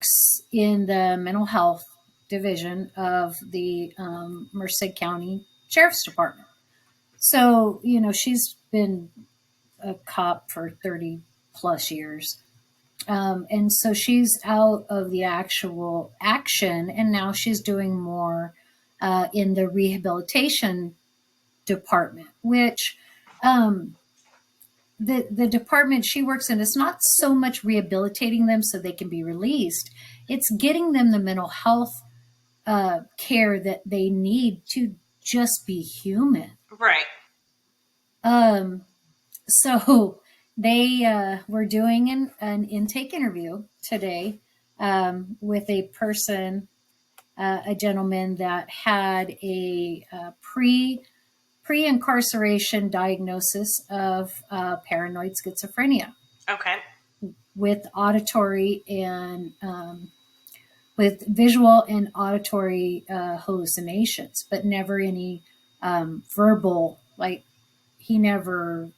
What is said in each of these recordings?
works in the mental health division of the Merced County Sheriff's Department. So, she's been a cop for 30 plus years. And so she's out of the actual action, and now she's doing more in the rehabilitation department, which the department she works in is not so much rehabilitating them so they can be released. It's getting them the mental health care that they need to just be human. Right. So they were doing an intake interview today with a person, a gentleman that had a pre-incarceration diagnosis of paranoid schizophrenia. Okay. With auditory and with visual and auditory hallucinations, but never any verbal, like he never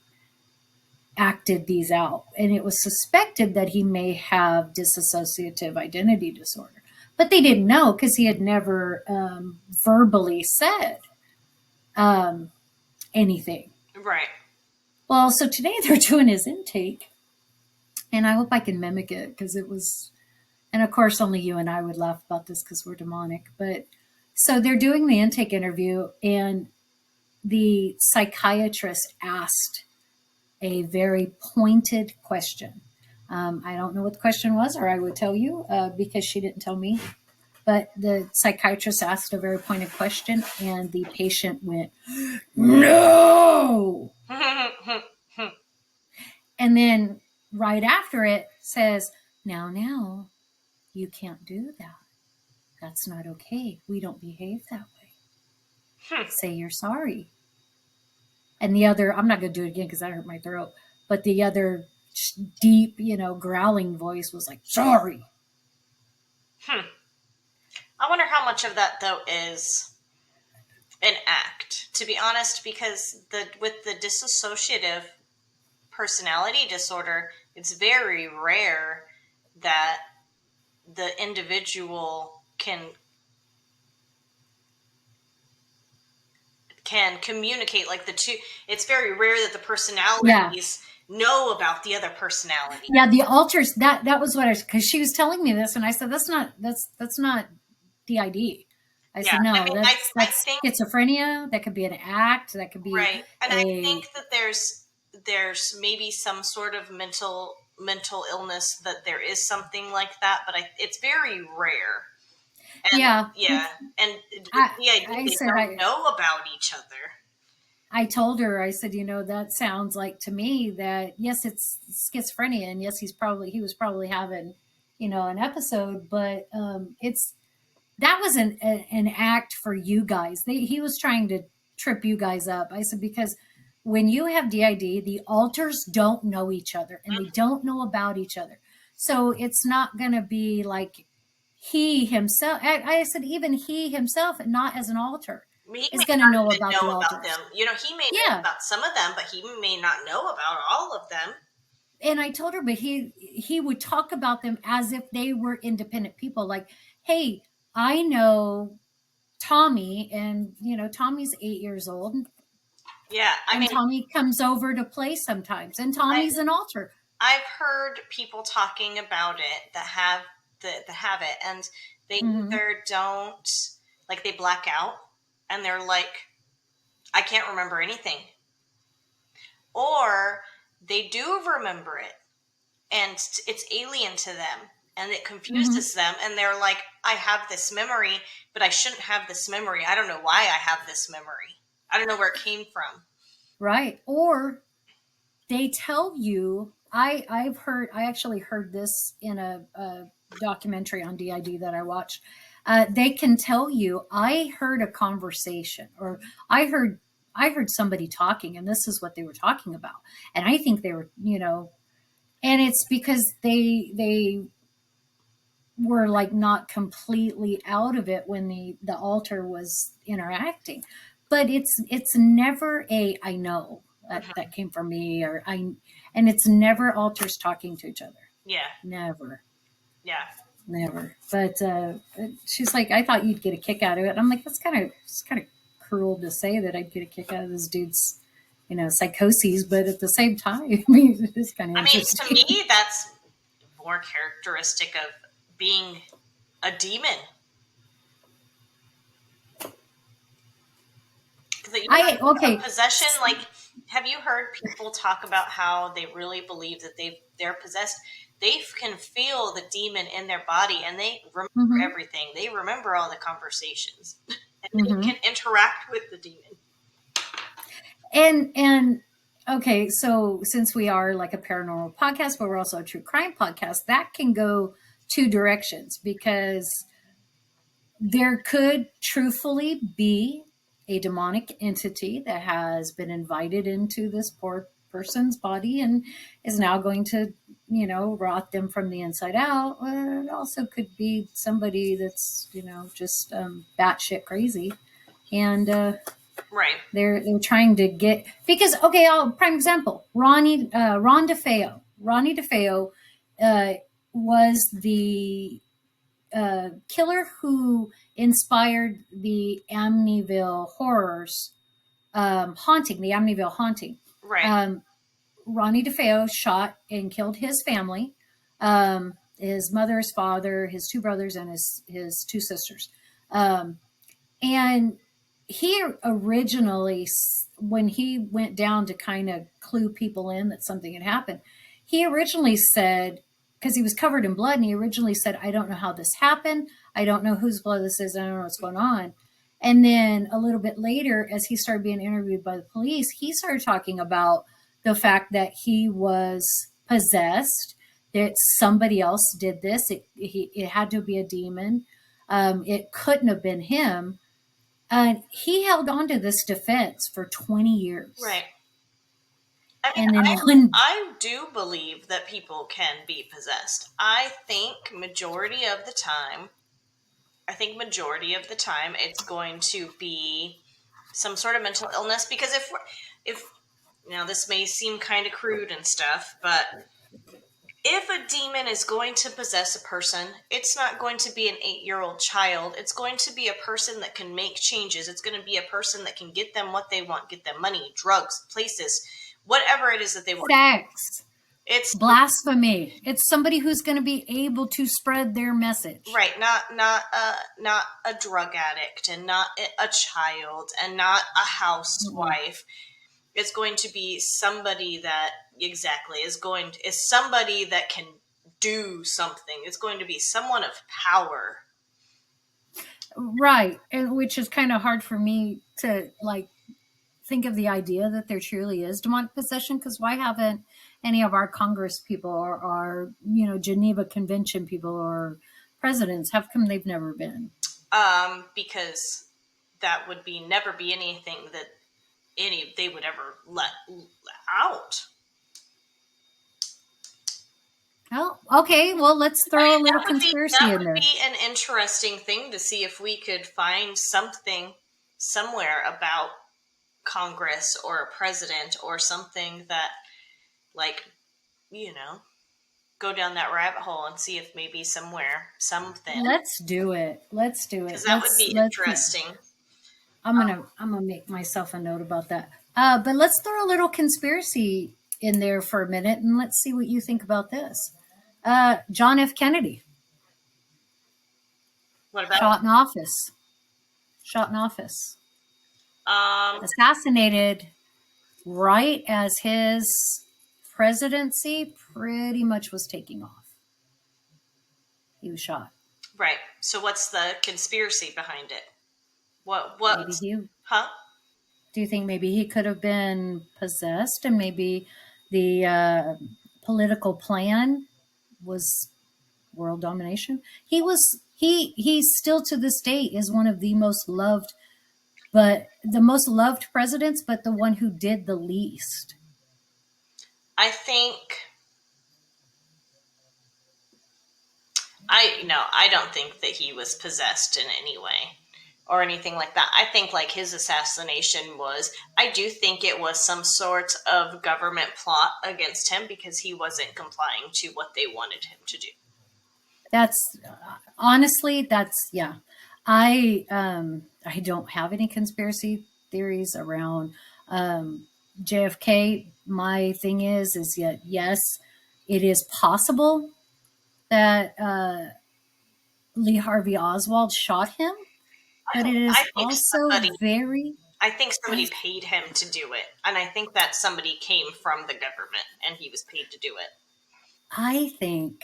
acted these out. And it was suspected that he may have dissociative identity disorder, but they didn't know because he had never verbally said anything. Right. Well, so today they're doing his intake, and I hope I can mimic it because it was, and of course only you and I would laugh about this because we're demonic, but so they're doing the intake interview, and the psychiatrist asked a very pointed question. I don't know what the question was, or I would tell you because she didn't tell me. But the psychiatrist asked a very pointed question, and the patient went, "No!" And then right after it says, now, you can't do that. That's not okay. We don't behave that way. Say you're sorry. And the other, I'm not going to do it again because that hurt my throat, but the other deep, growling voice was like, sorry. I wonder how much of that, though, is an act, to be honest, because with the dissociative personality disorder, it's very rare that the individual can communicate, like the two. It's very rare that the personalities know about the other personality. Yeah, the alters, that was what because she was telling me this, and I said that's not DID. I said no, that's schizophrenia. That could be an act. That could be right. And I think that there's maybe some sort of mental illness that there is something like that, but it's very rare. And, and they don't know about each other. I told her, I said, that sounds like to me that yes, it's schizophrenia, and yes, he was probably having, an episode, but that was an act for you guys. He was trying to trip you guys up. I said, because when you have DID, the alters don't know each other, and they don't know about each other. So it's not going to be like he himself. I said, even he himself, not as an alter, is going to know about the alters. Them. He may know about some of them, but he may not know about all of them. And I told her, but he would talk about them as if they were independent people. Like, hey, I know Tommy, and Tommy's 8 years old. Yeah, Tommy comes over to play sometimes, and Tommy's an alter. I've heard people talking about it that have it, and they either don't, like, they black out, and they're like, I can't remember anything, or they do remember it, and it's alien to them, and it confuses them, and they're like, I have this memory, but I shouldn't have this memory. I don't know why I have this memory. I don't know where it came from. Right. Or they tell you, I actually heard this in a documentary on DID that I watched. They can tell you, I heard a conversation, or I heard somebody talking, and this is what they were talking about. And I think they were, and it's because they were like not completely out of it when the alter was interacting. But it's never I know that came from me, and it's never alters talking to each other. Yeah. Never. Yeah. never. But she's like, I thought you'd get a kick out of it. And I'm like, it's kind of cruel to say that I'd get a kick out of this dude's, psychoses. But at the same time, I mean, it's kind of I mean, to interesting. me, that's more characteristic of being a demon. I A okay. possession, like, have you heard people talk about how they really believe that they're possessed? They can feel the demon in their body, and they remember Mm-hmm, everything. They remember all the conversations, and they mm-hmm. can interact with the demon. And okay, so since we are like a paranormal podcast, but we're also a true crime podcast, that can go two directions because there could truthfully be a demonic entity that has been invited into this poor person's body and is now going to, rot them from the inside out. It also could be somebody that's, just batshit crazy. And Right, they're trying to get, because okay, prime example, Ron DeFeo. Ronnie DeFeo was the killer who inspired the Amityville horrors, the Amityville haunting. right, Um, Ronnie DeFeo shot and killed his family, his mother, his father, his two brothers, and his two sisters. And he originally, when he went down to kind of clue people in that something had happened, he originally said, because he was covered in blood, and he originally said, I don't know how this happened. I don't know whose blood this is. I don't know what's going on. And then a little bit later, as he started being interviewed by the police, he started talking about the fact that he was possessed, that somebody else did this. It had to be a demon. It couldn't have been him. And he held on to this defense for 20 years. right. I mean, And then I one, I do believe that people can be possessed. I think majority of the time it's going to be some sort of mental illness, because if this may seem kind of crude and stuff, but if a demon is going to possess a person, it's not going to be an 8-year-old child. It's going to be a person that can make changes. It's going to be a person that can get them what they want, get them money, drugs, places, whatever it is that they want. sex, It's blasphemy. It's somebody who's going to be able to spread their message. right, not a drug addict, and not a child, and not a Mm-mm. housewife. It's going to be somebody that exactly is somebody that can do something. It's going to be someone of power. Right. And which is kind of hard for me to like think of the idea that there truly is demonic possession, because why haven't any of our Congress people or our, Geneva Convention people or presidents, how come they've never been? Because that would be never be anything that any they would ever let out. Oh, okay. Well, let's throw a little That conspiracy in would there. be an interesting thing to see if we could find something somewhere about Congress or a president or something that, like, you know, go down that rabbit hole and see if maybe somewhere something, Let's do it. Let's do because it. that would be Let's. interesting. I'm gonna make myself a note about that. But let's throw a little conspiracy in there for a minute, and let's see what you think about this. John F. Kennedy What about shot in office. Shot in office. um Assassinated right as his presidency pretty much was taking off. He was shot. right. So what's the conspiracy behind it? Maybe What he. huh? Do you think maybe he could have been possessed, and maybe the political plan was world domination? He still to this day is one of the most loved, but the most loved presidents, but the one who did the least. I think I don't think that he was possessed in any way or anything like that. I think like his assassination was, I do think it was some sort of government plot against him because he wasn't complying to what they wanted him to do. That's honestly, that's yeah. I don't have any conspiracy theories around JFK. My thing is yet yes, it is possible that Lee Harvey Oswald shot him, but it is I think also somebody very I think I somebody paid him to do it, and I think that somebody came from the government and he was paid to do it. I think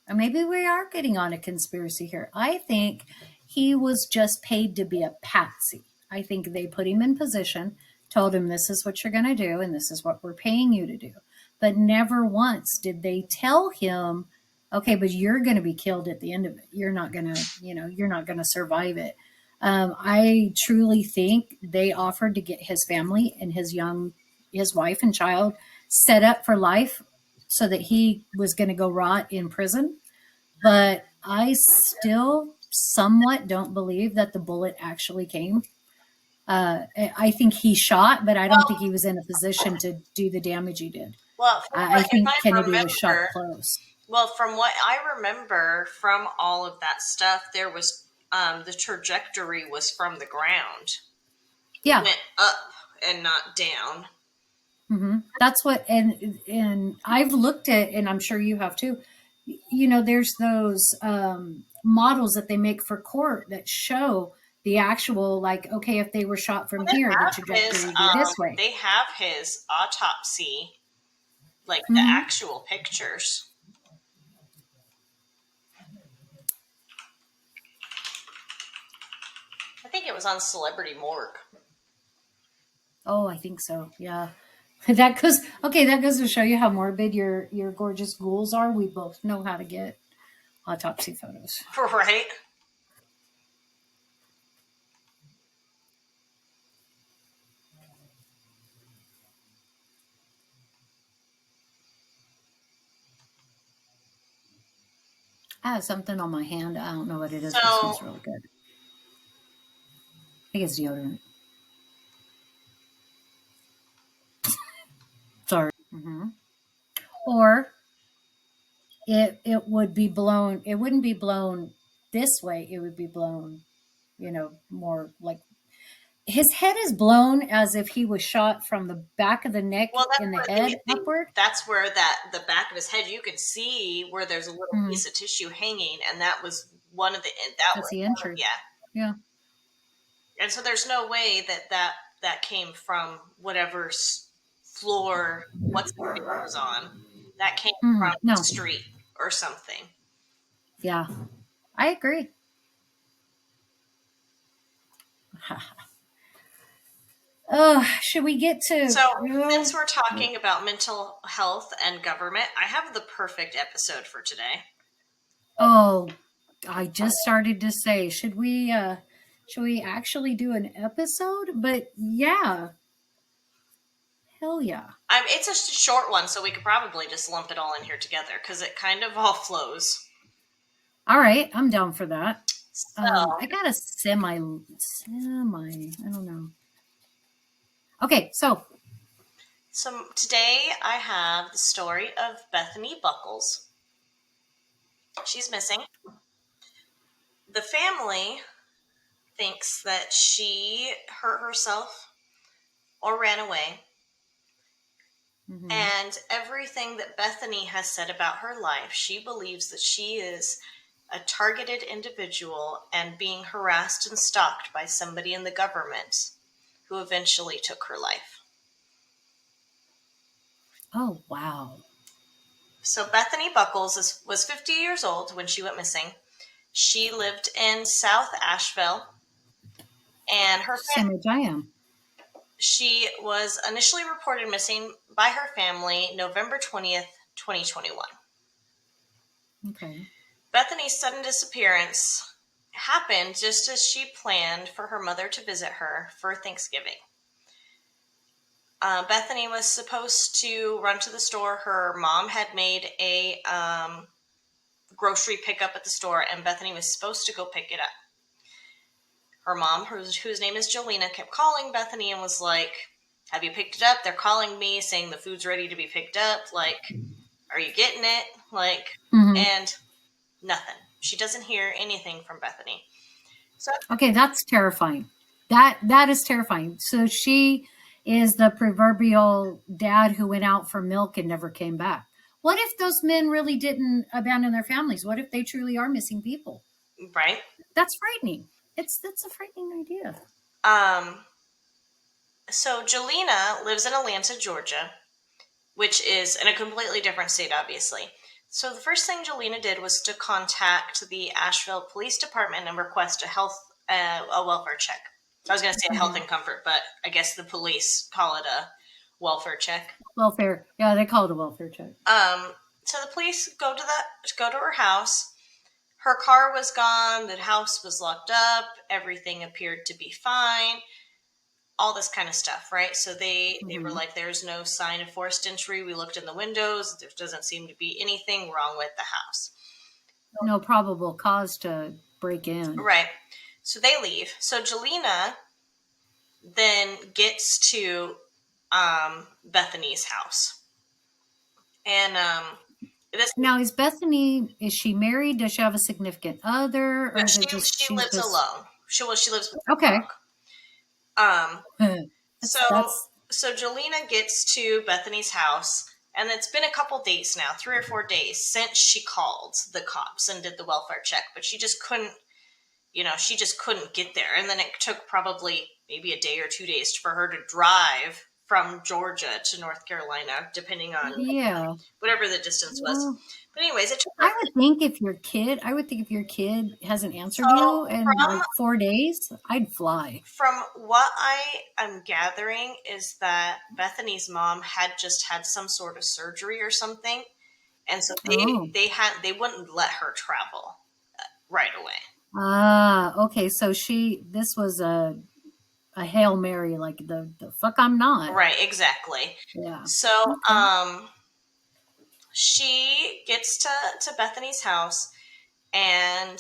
maybe we are getting on a conspiracy here. I think he was just paid to be a patsy. I think they put him in position, told him this is what you're going to do and this is what we're paying you to do. But never once did they tell him, okay, but you're going to be killed at the end of it. You're not going to, you're not going to survive it. I truly think they offered to get his family and his wife and child set up for life so that he was going to go rot in prison, but I still somewhat don't believe that the bullet actually came. I think he shot, but I don't think he Well, was in a position to do the damage he did. well, from I what if think I Kennedy was shot remember, close. well, from what I remember from all of that stuff, there was the trajectory was from the ground. It Yeah, went up and not down. that's what. And I've looked at, and I'm sure you have too. There's those models that they make for court that show the actual, like, okay, if they were shot from Well, they here, the have his trajectory would be this way. they have his autopsy, like the Hmm. actual pictures. I think it was on Celebrity Morgue. Oh, I think so. Yeah. That goes to show you how morbid your gorgeous ghouls are. We both know how to get autopsy photos. Right? I have something on my hand. I don't know what it is, but it So smells really good. I think it's deodorant. Sorry. Or it would be blown. It wouldn't be blown this way. It would be blown, more like his head is blown as if he was shot from the back of the neck well, in the head upward. that's where that the back of his head you can see where there's a little Hmm. piece of tissue hanging, and that was one of the that That's was the one of, entry. yeah. Yeah. And so there's no way that came from whatever's floor what's the face was on. That came from the No. street or something. Yeah. I agree. Oh, should we get to So, real? since we're talking about mental health and government, I have the perfect episode for today. Oh, I just started to say, should we actually do an episode? But yeah, hell yeah. It's just a short one, so we could probably just lump it all in here together because it kind of all flows. All right, I'm down for that. So, I got a I don't know. Okay, so today I have the story of Bethany Buckles. She's missing. The family thinks that she hurt herself or ran away. mhm. And everything that Bethany has said about her life, she believes that she is a targeted individual and being harassed and stalked by somebody in the government who eventually took her life. Oh wow, So Bethany Buckles was 50 years old when she went missing. She lived in South Asheville, and same age I am. she was initially reported missing by her family November 20th, 2021. Okay. Bethany's sudden disappearance happened just as she planned for her mother to visit her for Thanksgiving. Bethany was supposed to run to the store. Her mom had made a grocery pickup at the store, and Bethany was supposed to go pick it up. Her mom, whose name is Jolena, kept calling Bethany and was like, "Have you picked it up? They're calling me saying the food's ready to be picked up. Like, are you getting it?" Like, Hmm. and Nothing. She doesn't hear anything from Bethany. So Okay, that's terrifying. That is terrifying. So she is the proverbial dad who went out for milk and never came back. What if those men really didn't abandon their families? What if they truly are missing people? right. That's frightening. That's a frightening idea. Um, so Jelena lives in Atlanta, Georgia, which is in a completely different state, obviously. So the first thing Jelena did was to contact the Asheville Police Department and request a welfare check. I was going to say a health Mhm. and comfort, but I guess the police call it a welfare check. Welfare. Yeah, they call it a welfare check. So the police go to her house. Her car was gone. The house was locked up. Everything appeared to be fine. All this kind of stuff, right? So they were Hmm. like, "There's no sign of forced entry. We looked in the windows. There doesn't seem to be anything wrong with the house." No probable cause to break in. Right. So they leave. So Jelena then gets to Bethany's house, and this Now, is Bethany, is she married? Does she have a significant other? no, Or is it just she she's lives just alone. She lives with her okay? dog. Um, That's so that's so Jelena gets to Bethany's house, and it's been a couple days now, 3 or 4 days since she called the cops and did the welfare check, but she just couldn't, she just couldn't get there. And then it took probably maybe a day or 2 days for her to drive from Georgia to North Carolina, depending on yeah. whatever the distance was. Well, But anyways, it took her. I would think if your kid hasn't answered So you in from like 4 days, I'd fly. From what I am gathering is that Bethany's mom had just had some sort of surgery or something, and so Oh, they wouldn't let her travel right away. okay. So this was a Hail Mary, like the fuck I'm not. Right, exactly. Yeah. So Okay. she gets to Bethany's house, and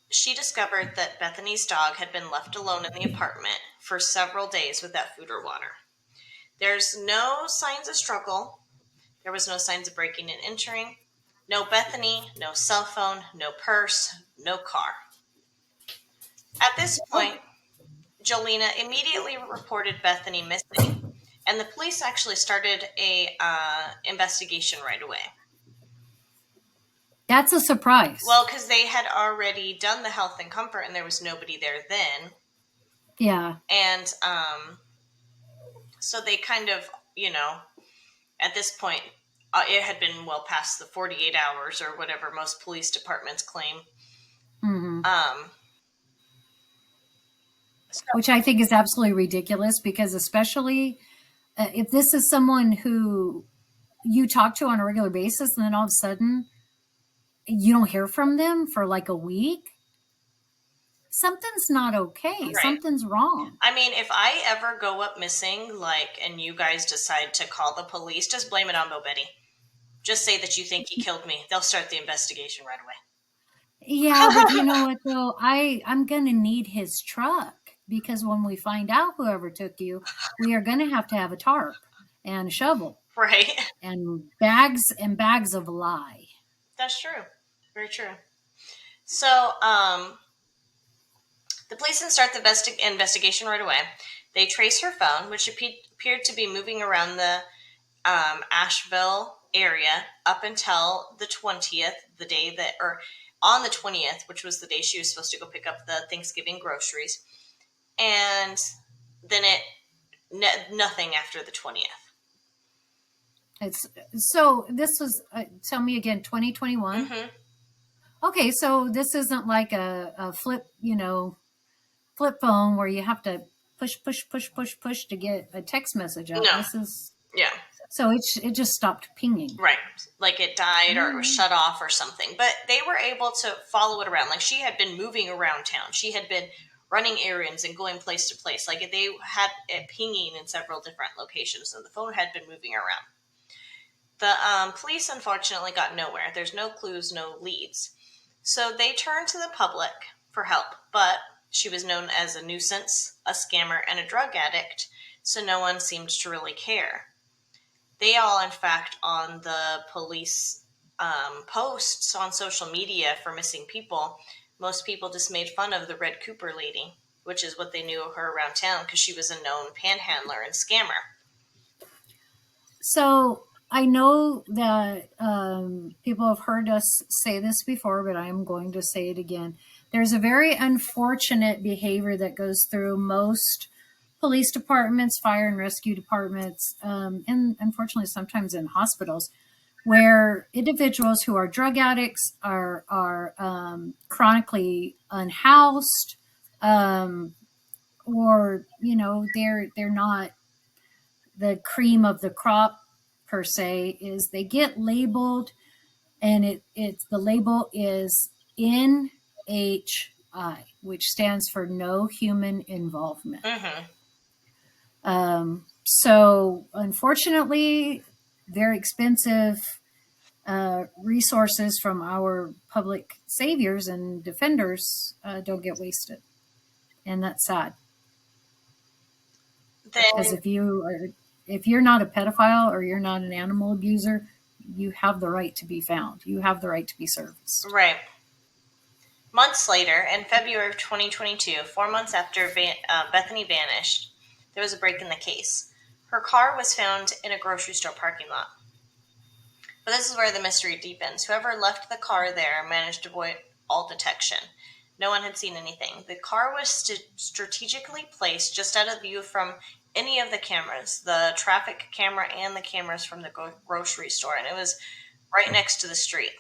she discovered that Bethany's dog had been left alone in the apartment for several days without food or water. There's no signs of struggle. There was no signs of breaking and entering. No Bethany, no cell phone, no purse, no car. At this Oh, point, Jolena immediately reported Bethany missing, and the police actually started a investigation right away. that's a surprise. Well, because they had already done the health and comfort, and there was nobody there then, Yeah. and so they kind of, at this point, it had been well past the 48 hours or whatever most police departments claim. Hmm. Um, Which I think is absolutely ridiculous because, especially if this is someone who you talk to on a regular basis and then all of a sudden you don't hear from them for like a week, something's not okay. right. Something's wrong. I mean, if I ever go up missing, and you guys decide to call the police, just blame it on Bo Betty. Just say that you think he killed me. They'll start the investigation right Yeah, but you away. know what though? I'm gonna need his truck because when we find out whoever took you, we are gonna have to have a tarp and a shovel Right. and bags of lye. That's true. Very true. So, the police then start the investigation right away. They trace her phone, which appeared to be moving around the Asheville area up until the 20th, the day that, or on the 20th, which was the day she was supposed to go pick up the Thanksgiving groceries. And then nothing after the 20th. It's so this was tell me again 2021. Mm-hmm. Okay, so this isn't like a flip, flip phone where you have to push to get a text message out. No. This is Yeah. so it just stopped pinging. Right. Like it died or it was Mm. shut off or something. But they were able to follow it around. Like she had been moving around town. She had been running errands and going place to place. Like they had it pinging in several different locations. So the phone had been moving around. The police unfortunately got nowhere. There's no clues, no leads. So they turned to the public for help. But she was known as a nuisance, a scammer, and a drug addict. So no one seemed to really care. They all, in fact, on the police posts on social media for missing people, most people just made fun of the Red Cooper lady, which is what they knew of her around town because she was a known panhandler and scammer. So I know that people have heard us say this before, but I am going to say it again. There's a very unfortunate behavior that goes through most police departments, fire and rescue departments, and unfortunately sometimes in hospitals, where individuals who are drug addicts are chronically unhoused, um, or they're not the cream of the crop per se. Is they get labeled, and it's the label is NHI, which stands for no human involvement. Mm-hmm. So unfortunately, very expensive resources from our public saviors and defenders don't get wasted, and that's sad. Because Then, if you're not a pedophile or you're not an animal abuser, you have the right to be found. You have the right to be serviced. right. Months later, in February of 2022, 4 months after Bethany vanished, there was a break in the case. Her car was found in a grocery store parking lot. But this is where the mystery deepens. Whoever left the car there managed to avoid all detection. No one had seen anything. The car was strategically placed just out of view from any of the cameras, the traffic camera and the cameras from the grocery store, and it was right next to the street.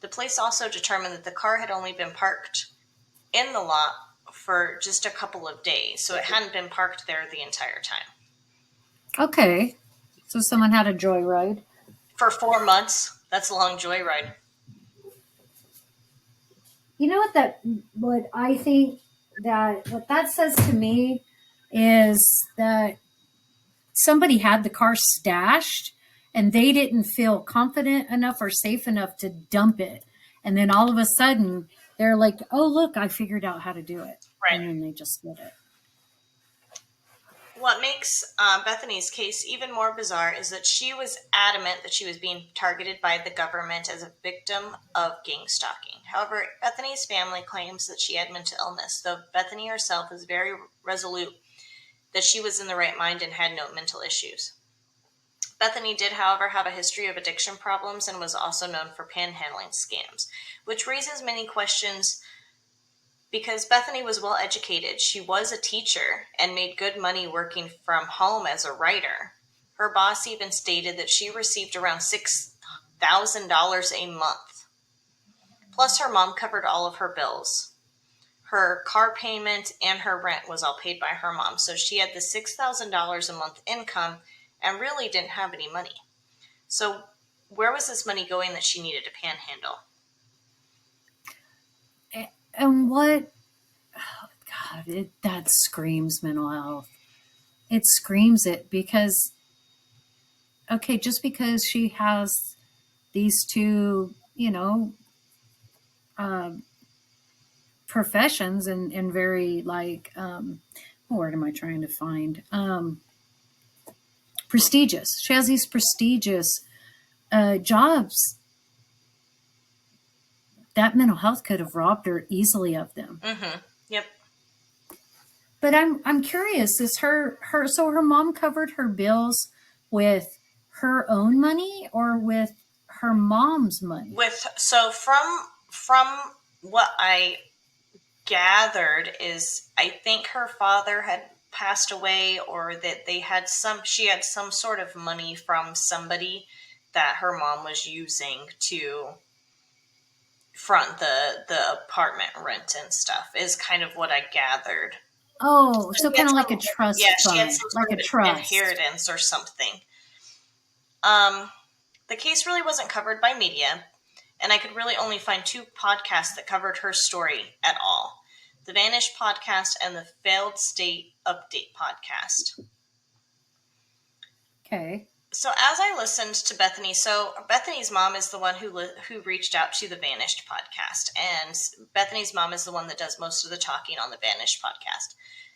The police also determined that the car had only been parked in the lot for just a couple of days, so it hadn't been parked there the entire time. Okay. So someone had a joyride. For 4 months, that's a long joyride. You know what I think that what that says to me is that somebody had the car stashed and they didn't feel confident enough or safe enough to dump it. And then all of a sudden they're like, oh, look, I figured out how to do it. Right. And then they just did it. What makes Bethany's case even more bizarre is that she was adamant that she was being targeted by the government as a victim of gang stalking. However, Bethany's family claims that she had mental illness, though Bethany herself is very resolute that she was in the right mind and had no mental issues. Bethany did, however, have a history of addiction problems and was also known for panhandling scams, which raises many questions because Bethany was well educated. She was a teacher and made good money working from home as a writer. Her boss even stated that she received around $6,000 a month. Plus, her mom covered all of her bills. Her car payment and her rent was all paid by her mom. So she had the $6,000 a month income and really didn't have any money. So where was this money going that she needed to panhandle? And what, oh God, that screams mental health. It screams it because, okay, just because she has these two, um, professions and very like, what word am I trying to find? Prestigious. She has these prestigious jobs. That mental health could have robbed her easily of them. Mm-hmm. Yep. But I'm curious. Is so her mom covered her bills with her own money or with her mom's money? From what I gathered is I think her father had passed away or that she had some sort of money from somebody that her mom was using to front the apartment rent and stuff is kind of what I gathered. Oh, so kind of like a Yeah, trust she had fund, some like sort a of trust. inheritance or something. The case really wasn't covered by media, and I could really only find two podcasts that covered her story at all: the Vanished podcast and the Failed State Update podcast. Okay. So as I listened to Bethany, so Bethany's mom is the one who reached out to the Vanished podcast, and Bethany's mom is the one that does most of the talking on the Vanished podcast.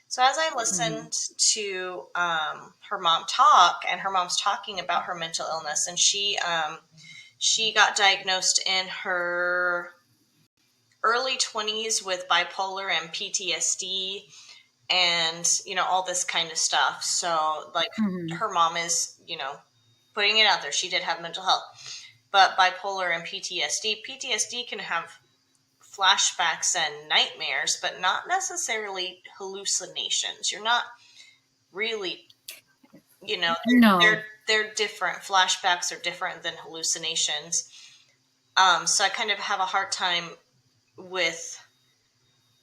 So as I listened to her mom talk, and her mom's talking about her mental illness, and She got diagnosed in her early 20s with bipolar and PTSD and, all this kind of stuff. So, like, Mhm. her mom is, putting it out there. She did have mental health. But bipolar and PTSD can have flashbacks and nightmares, but not necessarily hallucinations. You're not really, No. they're different. Flashbacks are different than hallucinations. So I kind of have a hard time with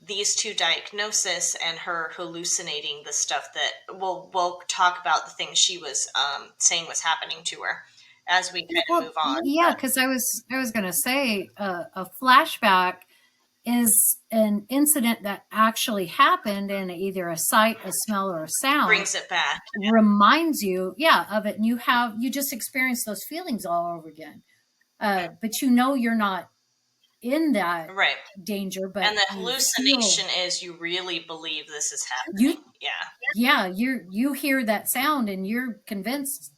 these two diagnoses and her hallucinating the stuff that we'll talk about the things she was saying was happening to her as we kind of Well, move on. yeah, because I was going to say a flashback is an incident that actually happened, and either a sight, a smell, or a sound Brings it back. reminds you, yeah, of it, and you just experience those feelings all over again. But you're not in that Right. danger, but And the you feel hallucination is you really believe this is happening. you Yeah. yeah you hear that sound and you're convinced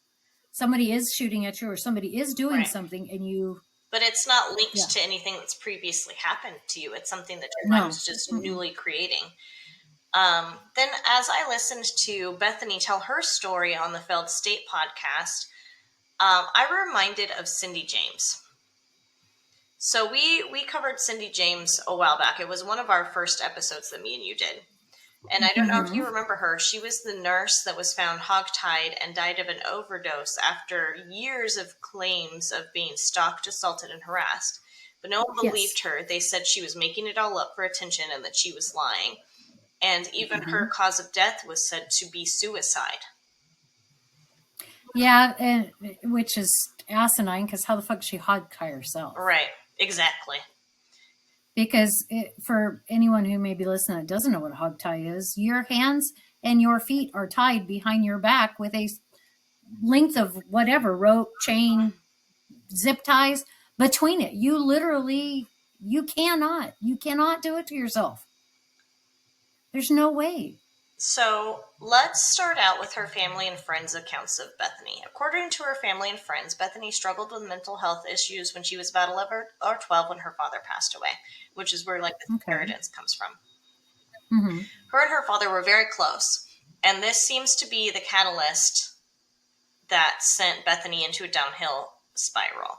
somebody is shooting at you or somebody is doing Right. something, and you But it's not linked yeah to anything that's previously happened to you. It's something that your mind no. is just Mm-mm. newly creating. Then, as I listened to Bethany tell her story on the Failed State podcast, I were reminded of Cindy James. So we covered Cindy James a while back. It was one of our first episodes that me and you did. And I don't know if you Mm-hmm. remember her. She was the nurse that was found hogtied and died of an overdose after years of claims of being stalked, assaulted, and harassed. But no one Yes. believed her. They said she was making it all up for attention and that she was lying. And even her Mm-hmm. cause of death was said to be suicide. Yeah, and which is asinine because how the fuck she hogtie herself? Right, exactly. Because for anyone who may be listening that doesn't know what a hogtie is, your hands and your feet are tied behind your back with a length of whatever rope, chain, zip ties between it. You literally, you cannot do it to yourself. There's no way. So let's start out with her family and friends' accounts of Bethany. According to her family and friends, Bethany struggled with mental health issues when she was about 11 or 12 when her father passed away, which is where like the Okay. inheritance comes from. Mm-hmm. Her and her father were very close, and this seems to be the catalyst that sent Bethany into a downhill spiral.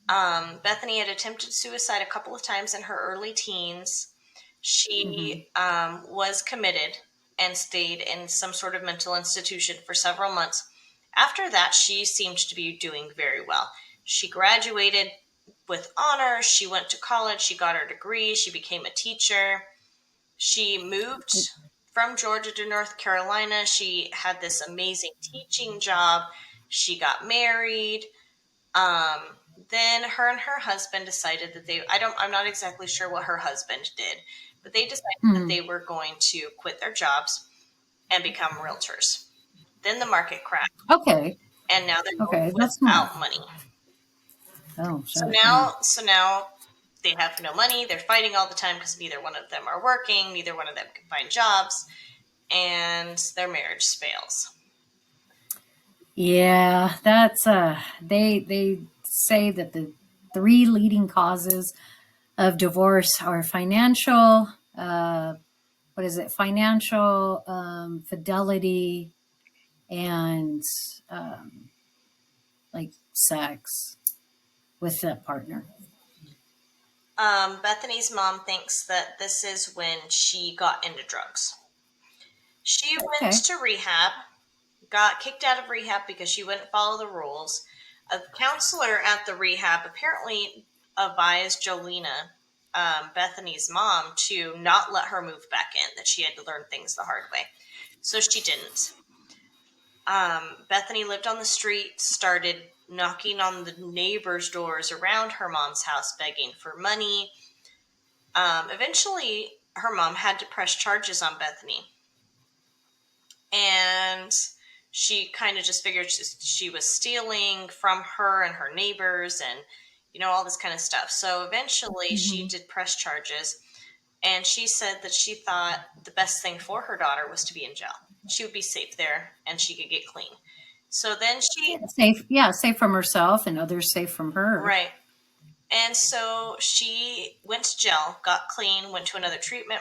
Bethany had attempted suicide a couple of times in her early teens. Mm-hmm. She was committed and stayed in some sort of mental institution for several months. After that, she seemed to be doing very well. She graduated with honors. She went to college. She got her degree. She became a teacher. She moved from Georgia to North Carolina. She had this amazing teaching job. She got married. Um, then her and her husband decided that I'm not exactly sure what her husband did, but they decided that Mm-hmm. they were going to quit their jobs and become realtors. Then the market crashed, Okay. and now they're Okay. That's smart. without money. Oh So shit. Yeah. now they have no money. They're fighting all the time because neither one of them are working. Neither one of them can find jobs, and their marriage fails. Yeah. That's they say that the three leading causes of divorce are financial. What is it? Financial, fidelity, and um, like sex with that partner. Bethany's mom thinks that this is when she got into drugs. She went Okay. to rehab, got kicked out of rehab because she wouldn't follow the rules. A counselor at the rehab apparently advised Jolena, Bethany's mom, to not let her move back in, that she had to learn things the hard way. So she didn't. Bethany lived on the street, started knocking on the neighbors' doors around her mom's house, begging for money. Eventually, her mom had to press charges on Bethany. And she kind of just figured she was stealing from her and her neighbors and, all this kind of stuff. So eventually, she Mm-hmm. did press charges. And she said that she thought the best thing for her daughter was to be in jail. She would be safe there and she could get clean. So then she, Safe, yeah, safe from herself and others safe from her. right. And so she went to jail, got clean, went to another treatment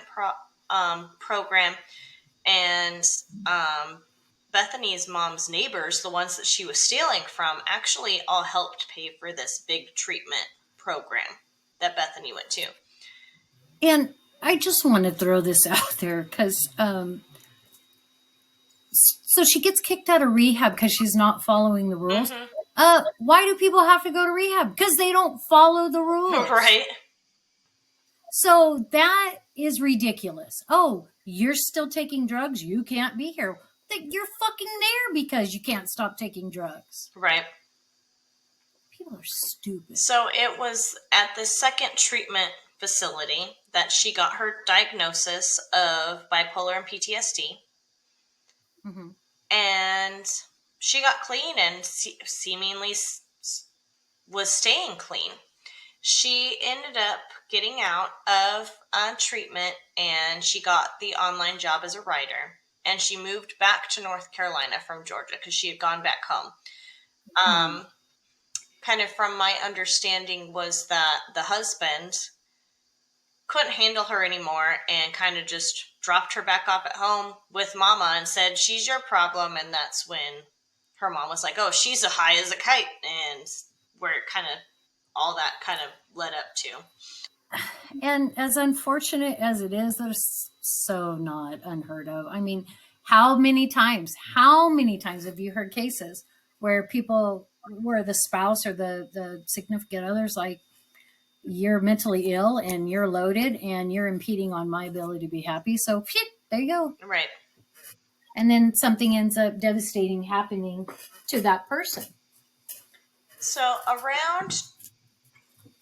program, and Bethany's mom's neighbors, the ones that she was stealing from, actually all helped pay for this big treatment program that Bethany went to. And I just want to throw this out there because so she gets kicked out of rehab because she's not following the rules. Mm-hmm. Why do people have to go to rehab? Because they don't follow the rules. Right. So that is ridiculous. Oh, you're still taking drugs? You can't be here. You're fucking there because you can't stop taking drugs. Right. People are stupid. So it was at the second treatment facility that she got her diagnosis of bipolar and PTSD. Mm-hmm. And she got clean and seemingly was staying clean. She ended up getting out of treatment, and she got the online job as a writer. And she moved back to North Carolina from Georgia because she had gone back home. Kind of from my understanding was that the husband couldn't handle her anymore and kind of just dropped her back off at home with mama and said, she's your problem. And that's when her mom was like, oh, she's as high as a kite. And where it kind of, all that kind of led up to. And as unfortunate as it is, that is so not unheard of. I mean, how many times have you heard cases where people, where the spouse or the significant others, like, you're mentally ill and you're loaded and you're impeding on my ability to be happy. So phew, there you go. Right. And then something ends up devastating happening to that person. So around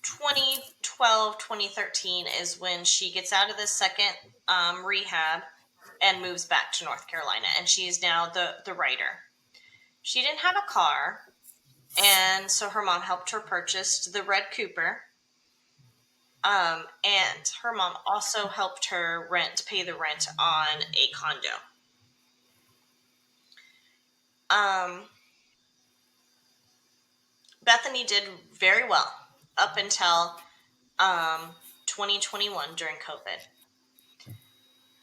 2012, 2013 is when she gets out of the second rehab and moves back to North Carolina. And she is now the writer. She didn't have a car. And so her mom helped her purchase the Red Cooper. And her mom also helped her pay the rent on a condo. Bethany did very well up until 2021 during COVID.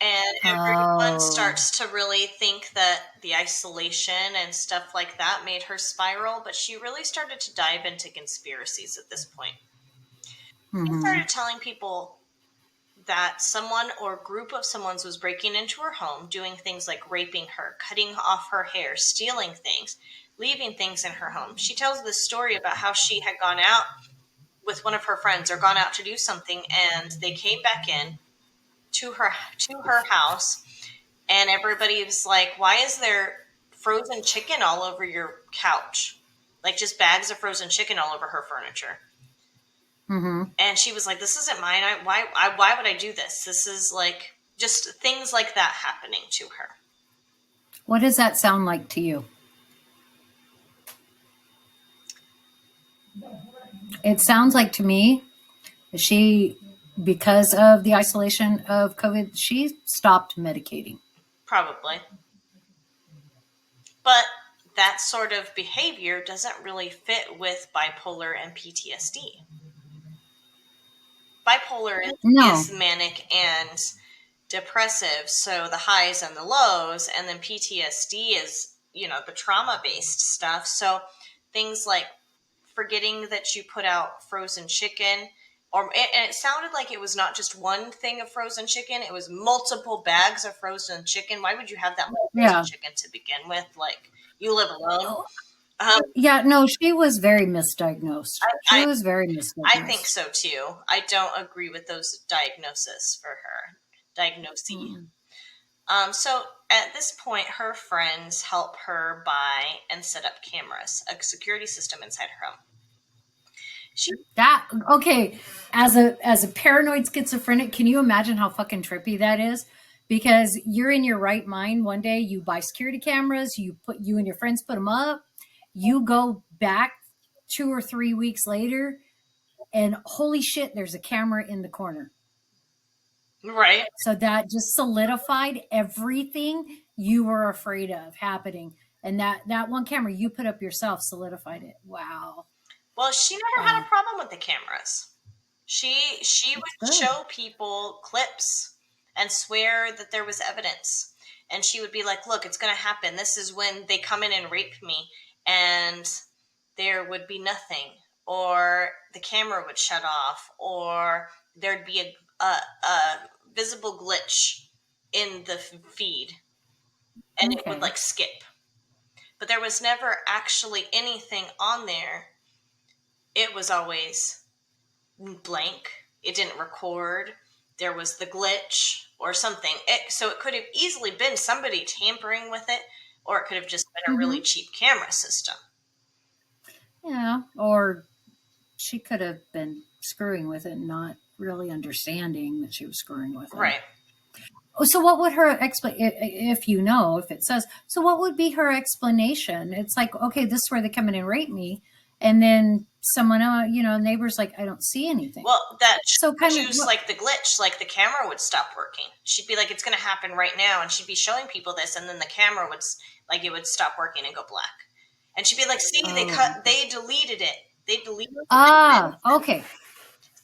And everyone starts to really think that the isolation and stuff like that made her spiral, but she really started to dive into conspiracies at this point. She started telling people that someone or group of someone's was breaking into her home, doing things like raping her, cutting off her hair, stealing things, leaving things in her home. She tells this story about how she had gone out with one of her friends or gone out to do something, and they came back in to her house, and everybody was like, why is there frozen chicken all over your couch? Like, just bags of frozen chicken all over her furniture. And she was like, this isn't mine. Why would I do this? This is like just things like that happening to her. What does that sound like to you? It sounds like to me, she, because of the isolation of COVID, she stopped medicating. Probably. But that sort of behavior doesn't really fit with bipolar and PTSD. Bipolar is manic and depressive, so the highs and the lows, and then PTSD is, the trauma-based stuff. So things like forgetting that you put out frozen chicken, and it sounded like it was not just one thing of frozen chicken, it was multiple bags of frozen chicken. Why would you have that much frozen chicken to begin with? Like, you live alone? Yeah, no, she was very misdiagnosed. She was very misdiagnosed. I think so too. I don't agree with those diagnoses for her. So at this point, her friends help her buy and set up cameras, a security system inside her home. Okay, as a paranoid schizophrenic, can you imagine how fucking trippy that is? Because you're in your right mind one day, you buy security cameras, you and your friends put them up, you go back 2 or 3 weeks later, and holy shit, there's a camera in the corner. Right. So that just solidified everything you were afraid of happening. And that one camera you put up yourself solidified it. Wow. Well, she never had Wow. a problem with the cameras. She That's would good. show people clips and swear that there was evidence. And she would be like, "Look, it's going to happen. This is when they come in and rape me." And there would be nothing, or the camera would shut off, or there'd be a visible glitch in the feed, and it would Okay. like skip. But there was never actually anything on there. It was always blank. It didn't record. There was the glitch or something. So it could have easily been somebody tampering with it, or it could have just been a really Mm-hmm. cheap camera system. Yeah. Or she could have been screwing with it and not really understanding that she was screwing with it. Right. So what would her if you know, if it says, so what would be her explanation? It's like, okay, this is where they come in and rape me. And then someone, neighbor's like, I don't see anything. Well, that So would kind of, use like the glitch, like the camera would stop working. She'd be like, "It's going to happen right now," and she'd be showing people this, and then the camera would like it would stop working and go black. And she'd be like, "See, oh, okay. they deleted it. They deleted the Ah, evidence." okay.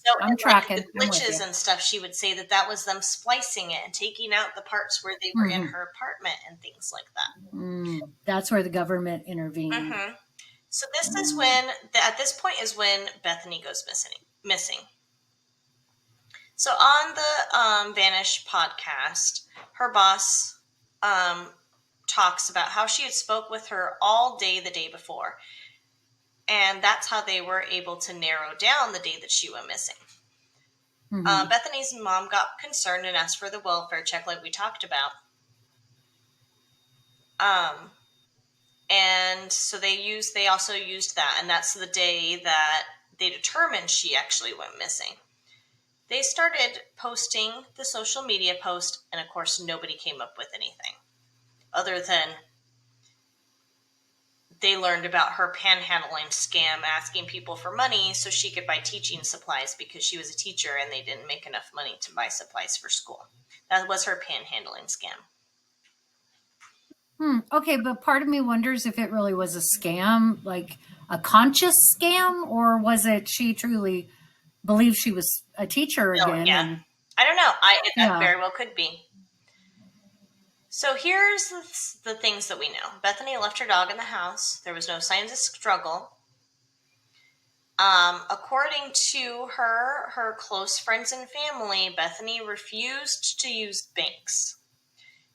So, I'm and like the tracking. I'm with glitches you. and stuff, she would say that that was them splicing it and taking out the parts where they were in Hmm. her apartment and things like that. That's where the government intervened. Hmm. So this is Mm. when, at this point is when Bethany goes missing. So on the Vanish podcast, her boss talks about how she had spoke with her all day the day before, and that's how they were able to narrow down the day that she went missing. Hmm. Bethany's mom got concerned and asked for the welfare check, like we talked about. Um, and so they also used that, and that's the day that they determined she actually went missing. They started posting the social media post, and of course, nobody came up with anything other than they learned about her panhandling scam, asking people for money so she could buy teaching supplies because she was a teacher and they didn't make enough money to buy supplies for school. That was her panhandling scam. Okay, but part of me wonders if it really was a scam, like a conscious scam, or was it she truly believed she was a teacher No, again? yeah. And I don't know. That yeah, very well could be. So here's the things that we know. Bethany left her dog in the house. There was no signs of struggle. According to her close friends and family, Bethany refused to use banks.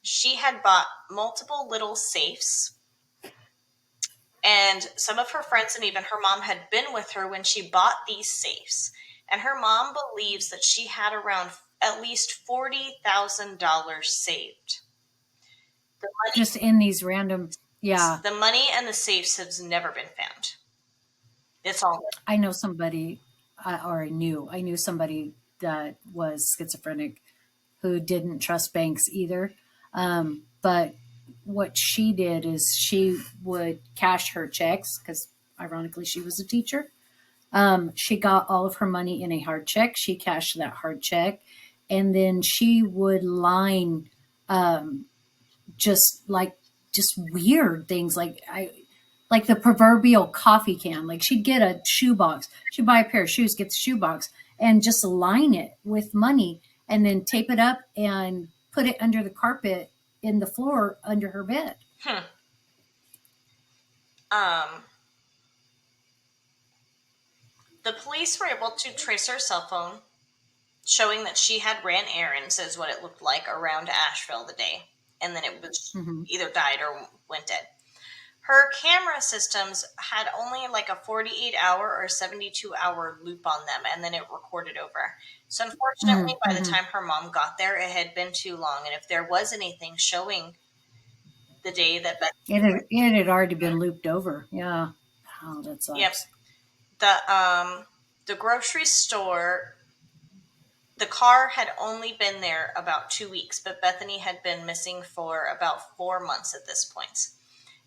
She had bought multiple little safes, and some of her friends and even her mom had been with her when she bought these safes. And her mom believes that she had around at least $40,000 saved. The money, just in these random, yeah. the money and the safes has never been found. It's all. I know somebody, or I knew somebody that was schizophrenic who didn't trust banks either. But what she did is she would cash her checks because, ironically, she was a teacher. She got all of her money in a hard check. She cashed that hard check, and then she would line um, just like just weird things like the proverbial coffee can. Like she'd get a shoebox, she'd buy a pair of shoes, get the shoebox, and just line it with money, and then tape it up and put it under the carpet in the floor under her bed. Hmm. Um, the police were able to trace her cell phone, showing that she had ran errands, is what it looked like, around Asheville the day, and then it was Mm-hmm. either died or went dead. Her camera systems had only like a 48-hour or 72-hour loop on them, and then it recorded over. So unfortunately, by the Mm-hmm. time her mom got there, it had been too long, and if there was anything showing the day that Beth, It had already been looped over. Yeah. Oh, that yep, sucks. the grocery store, the car had only been there about 2 weeks, but Bethany had been missing for about 4 months at this point.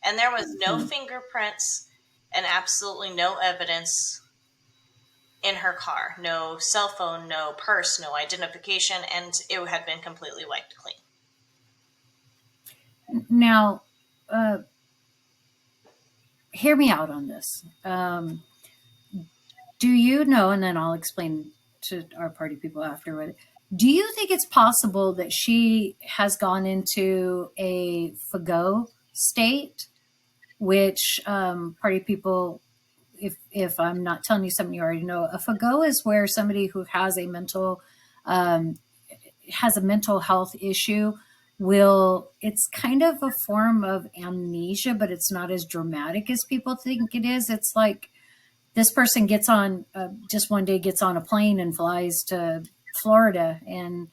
And there was no Mm-hmm. fingerprints and absolutely no evidence in her car. No cell phone, no purse, no identification, and it had been completely wiped clean. Now, uh, hear me out on this. Do you know, and then I'll explain to our party people afterward. Do you think it's possible that she has gone into a fago state, which party people, if I'm not telling you something you already know, a fago is where somebody who um, has a mental health issue will, it's kind of a form of amnesia, but it's not as dramatic as people think it is. It's like this person gets on just one day gets on a plane and flies to Florida, and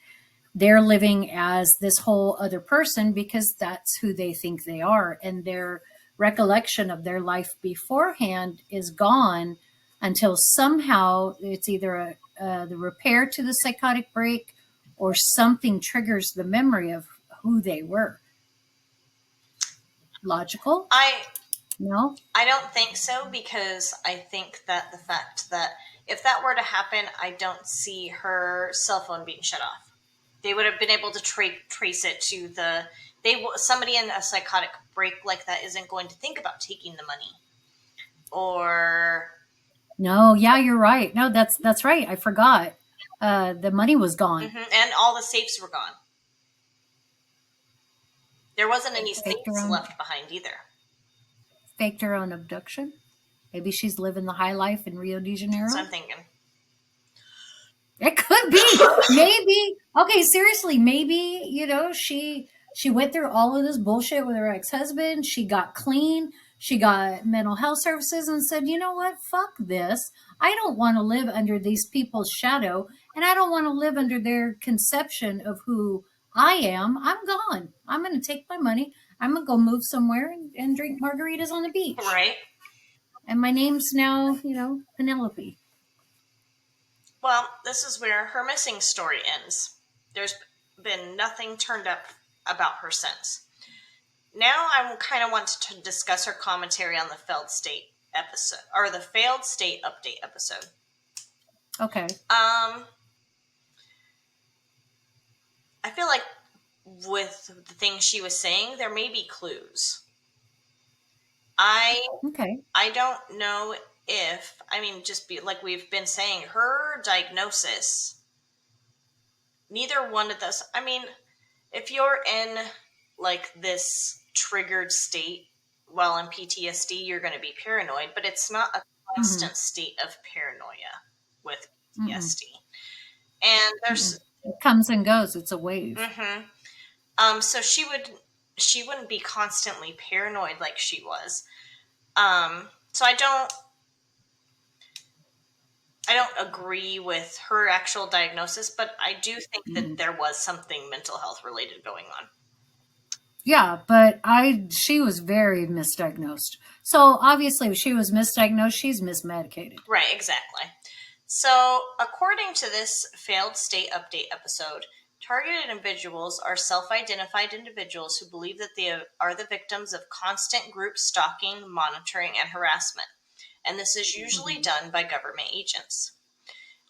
they're living as this whole other person because that's who they think they are, and their recollection of their life beforehand is gone until somehow it's either the repair to the psychotic break or something triggers the memory of who they were. Logical? I No? I don't think so, because I think that the fact that if that were to happen, I don't see her cell phone being shut off. They would have been able to trace it to the somebody in a psychotic break like that isn't going to think about taking the money or No, yeah, you're right. No, that's right. I forgot. The money was gone. and all the safes were gone. There wasn't any Faked her safes own left behind either. faked her own abduction. Maybe she's living the high life in Rio de So Janeiro. I'm thinking, It could be. Maybe. Okay, seriously, maybe, she went through all of this bullshit with her ex-husband. She got clean. She got mental health services and said, "You know what? Fuck this. I don't want to live under these people's shadow, and I don't want to live under their conception of who I am. I'm gone. I'm going to take my money. I'm going to go move somewhere and drink margaritas on the beach. right? And my name's now, Penelope." Well, this is where her missing story ends. There's been nothing turned up about her since. Now I kind of want to discuss her commentary on the failed state episode, or the failed state update episode. Okay. I feel like with the things she was saying, there may be clues. I Okay. I don't know if, I mean, just be like we've been saying, her diagnosis, neither one of those. I mean, if you're in like this triggered state while in PTSD, you're going to be paranoid, but it's not a Mm-hmm. constant state of paranoia with Mm-mm. PTSD. And Mm-mm. there's, It comes and goes. It's a wave. so she wouldn't be constantly paranoid like she was. So I don't agree with her actual diagnosis, but I do think that Mm. there was something mental health related going on. Yeah, but she was very misdiagnosed. So obviously, if she was misdiagnosed, she's mismedicated. Right, exactly. So, according to this failed state update episode, targeted individuals are self identified individuals who believe that they are the victims of constant group stalking, monitoring, and harassment. And this is usually Hmm. done by government agents.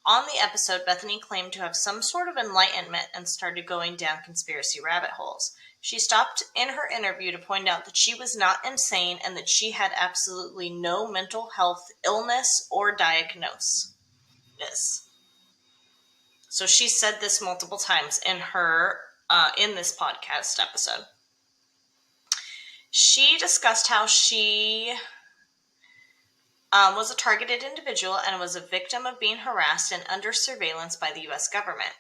On the episode, Bethany claimed to have some sort of enlightenment and started going down conspiracy rabbit holes. She stopped in her interview to point out that she was not insane and that she had absolutely no mental health illness or diagnosis. So she said this multiple times in this podcast episode. She discussed how she was a targeted individual and was a victim of being harassed and under surveillance by the U.S. government.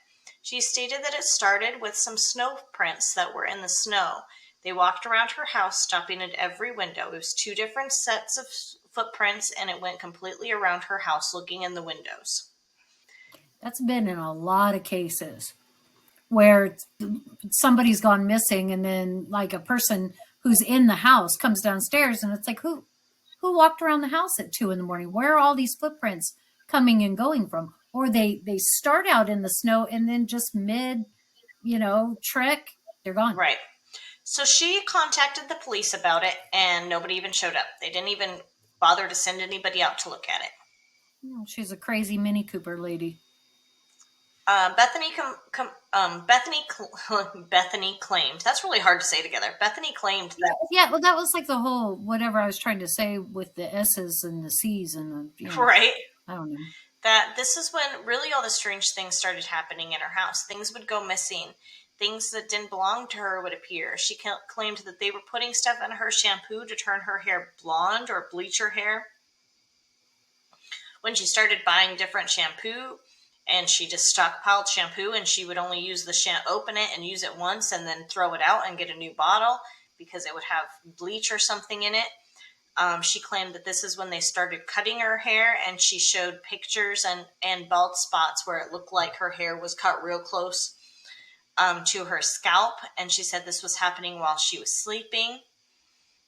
She stated that it started with some snow prints that were in the snow. They walked around her house, stopping at every window. It was two different sets of footprints, and it went completely around her house, looking in the windows. That's been in a lot of cases where somebody's gone missing, and then like a person who's in the house comes downstairs, and it's like who walked around the house at 2 in the morning? Where are all these footprints coming and going from? Or they start out in the snow and then just mid, trek, they're gone. Right. So she contacted the police about it, and nobody even showed up. They didn't even bother to send anybody out to look at it. She's a crazy Mini Cooper lady. Bethany claimed. That's really hard to say together. Bethany claimed that Yeah, well, that was like the whole whatever I was trying to say with the S's and the C's and right, I don't know. that this is when really all the strange things started happening in her house. Things would go missing. Things that didn't belong to her would appear. She claimed that they were putting stuff in her shampoo to turn her hair blonde or bleach her hair. When she started buying different shampoo, and she just stockpiled shampoo, and she would only use open it and use it once and then throw it out and get a new bottle because it would have bleach or something in it. She claimed that this is when they started cutting her hair, and she showed pictures and bald spots where it looked like her hair was cut real close to her scalp. And she said this was happening while she was sleeping.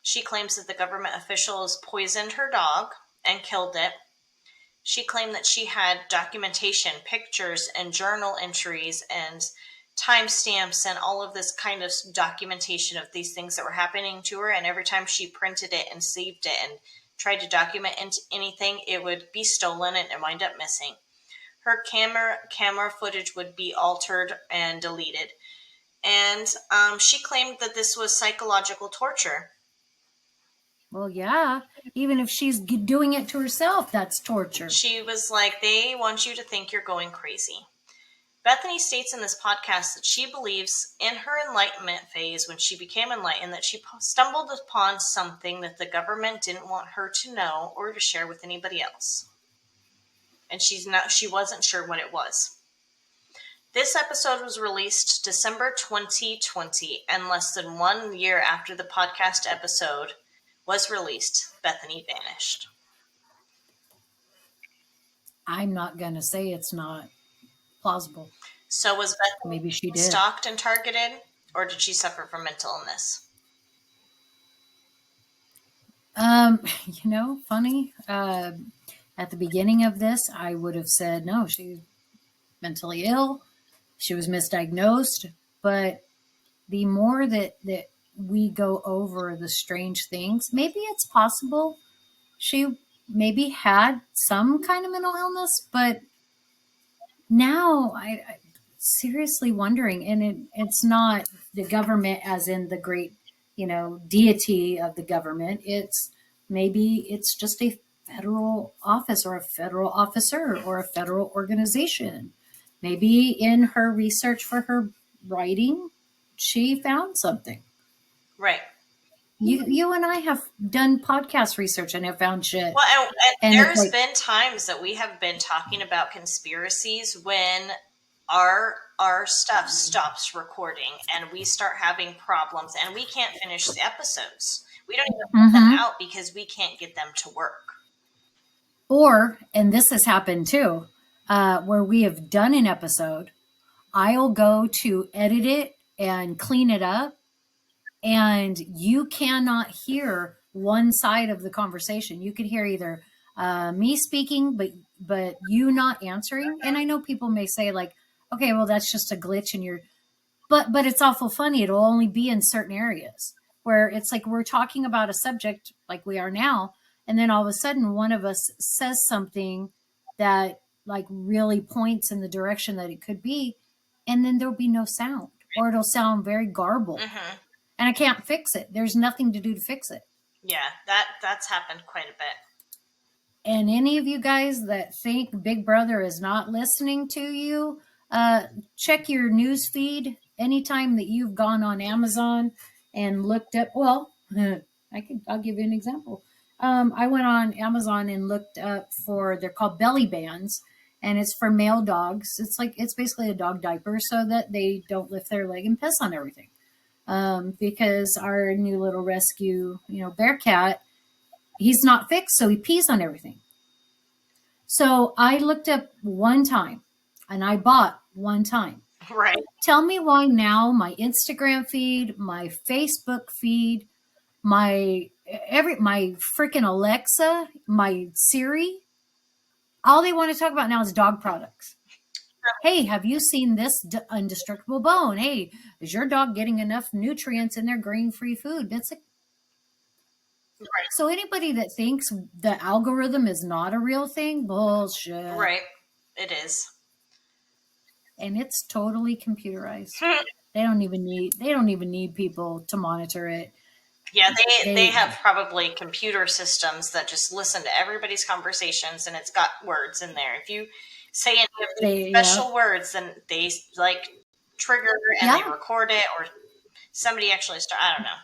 She claims that the government officials poisoned her dog and killed it. She claimed that she had documentation, pictures, and journal entries and timestamps and all of this kind of documentation of these things that were happening to her. And every time she printed it and saved it and tried to document anything, it would be stolen and wind up missing. Her camera footage would be altered and deleted. And she claimed that this was psychological torture. Well, yeah, even if she's doing it to herself, that's torture. She was like, they want you to think you're going crazy. Bethany states in this podcast that she believes in her enlightenment phase, when she became enlightened, that she stumbled upon something that the government didn't want her to know or to share with anybody else. And she wasn't sure what it was. This episode was released December 2020, and less than 1 year after the podcast episode was released, Bethany vanished. I'm not going to say it's not plausible. So was Bethany Maybe she did. stalked and targeted, or did she suffer from mental illness? Funny. At the beginning of this, I would have said no, she's mentally ill. She was misdiagnosed. But the more that we go over the strange things, maybe it's possible she maybe had some kind of mental illness, but now I seriously wondering, and it's not the government as in the great, deity of the government. It's just a federal office or a federal officer or a federal organization. Maybe in her research for her writing, she found something. Right. You and I have done podcast research and have found shit. Well, and there's been times that we have been talking about conspiracies when our stuff stops recording and we start having problems and we can't finish the episodes. We don't even put them out because we can't get them to work. Or, and this has happened too, where we have done an episode, I'll go to edit it and clean it up, and you cannot hear one side of the conversation. You can hear either me speaking, but you not answering. And I know people may say like, okay, well that's just a glitch in your, but it's awful funny. It'll only be in certain areas where it's like we're talking about a subject like we are now, and then all of a sudden one of us says something that like really points in the direction that it could be, and then there'll be no sound, or it'll sound very garbled. And I can't fix it. There's nothing to do to fix it. Yeah, that's happened quite a bit. And any of you guys that think Big Brother is not listening to you, check your news feed anytime that you've gone on Amazon and looked up. Well, I'll give you an example. I went on Amazon and looked up they're called belly bands, and it's for male dogs. It's basically a dog diaper so that they don't lift their leg and piss on everything. Because our new little rescue, Bearcat, he's not fixed, so he pees on everything. So I looked up one time, and I bought one time. Right. Tell me why now my Instagram feed, my Facebook feed, my freaking Alexa, my Siri, all they want to talk about now is dog products. Hey, have you seen this indestructible bone? Hey, is your dog getting enough nutrients in their grain-free food? That's it. Right. So anybody that thinks the algorithm is not a real thing, bullshit. Right. It is. and it's totally computerized. They don't even need people to monitor it. Yeah, they They have probably computer systems that just listen to everybody's conversations, and it's got words in there. If you say any of these they yeah. special words, then they like trigger and they Yeah. record it, or somebody actually start. I don't know.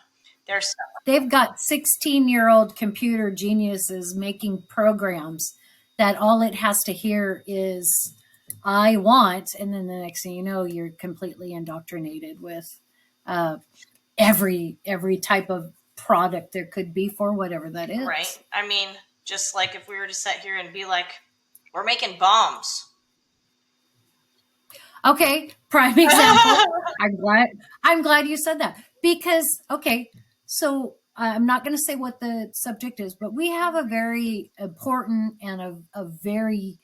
There's stuff. They've got 16-year-old computer geniuses making programs that all it has to hear is I want, and then the next thing you know, you're completely indoctrinated with uh, every type of product there could be for whatever that Right. is. I mean, just like if we were to sit here and be like, we're making bombs. Okay, prime example. I'm glad you said that because okay, so I'm not going to say what the subject is, but we have a very important and a very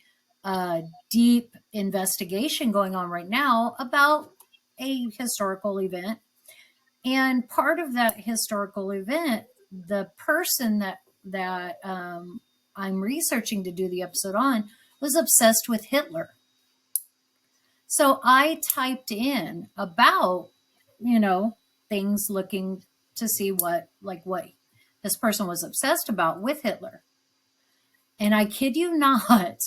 deep investigation going on right now about a historical event, and part of that historical event, the person that I'm researching to do the episode on was obsessed with Hitler. So I typed in about, you know, things looking to see what this person was obsessed about with Hitler. And I kid you not,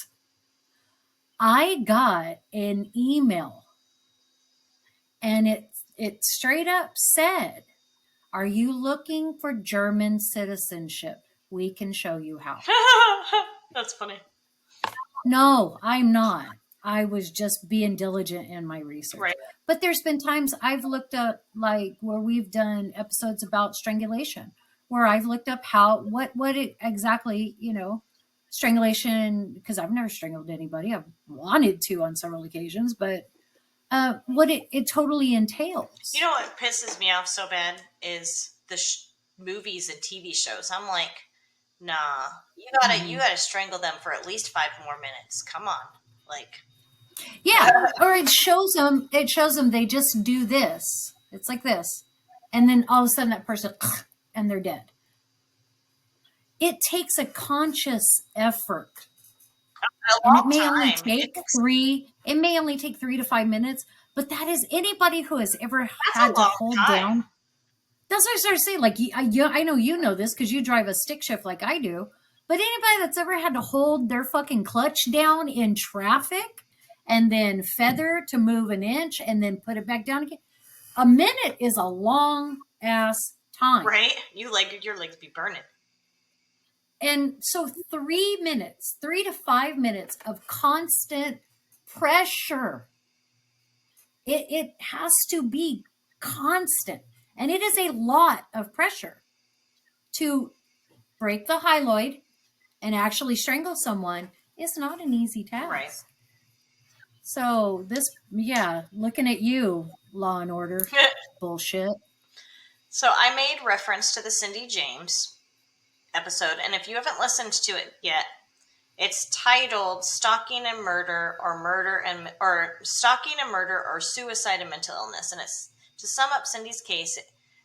I got an email and it straight up said, "Are you looking for German citizenship? We can show you how." That's funny. No, I'm not. I was just being diligent in my research. Right. But there's been times I've looked up like where we've done episodes about strangulation, where I've looked up what it exactly, strangulation, because I've never strangled anybody. I've wanted to on several occasions, but what it totally You entails. know what pisses me off so bad is the movies and TV shows. I'm like, nah, you Mhm. gotta strangle them for at least 5 more minutes. Come on, like, Yeah, or it shows them they just do this. It's like this. And then all of a sudden that person and they're dead. It takes a conscious effort, a and long time. it may only take 3 to 5 minutes, but that is anybody who has ever That's a had to long hold time. down. That's what I started saying. Like, I know you know this because you drive a stick shift like I do. But anybody that's ever had to hold their fucking clutch down in traffic and then feather to move an inch and then put it back down again, a minute is a long ass time. Right? Your legs be burning. And so 3 minutes, 3 to 5 minutes of constant pressure. It has to be constant. And it is a lot of pressure to break the hyaloid and actually strangle someone is not an easy Right. task. So yeah, looking at you, Law and Order, bullshit. So I made reference to the Cindy James episode, and if you haven't listened to it yet, it's titled "Stalking and Murder" or "Stalking and Murder" or "Suicide and Mental Illness," and it's to sum up Cindy's case.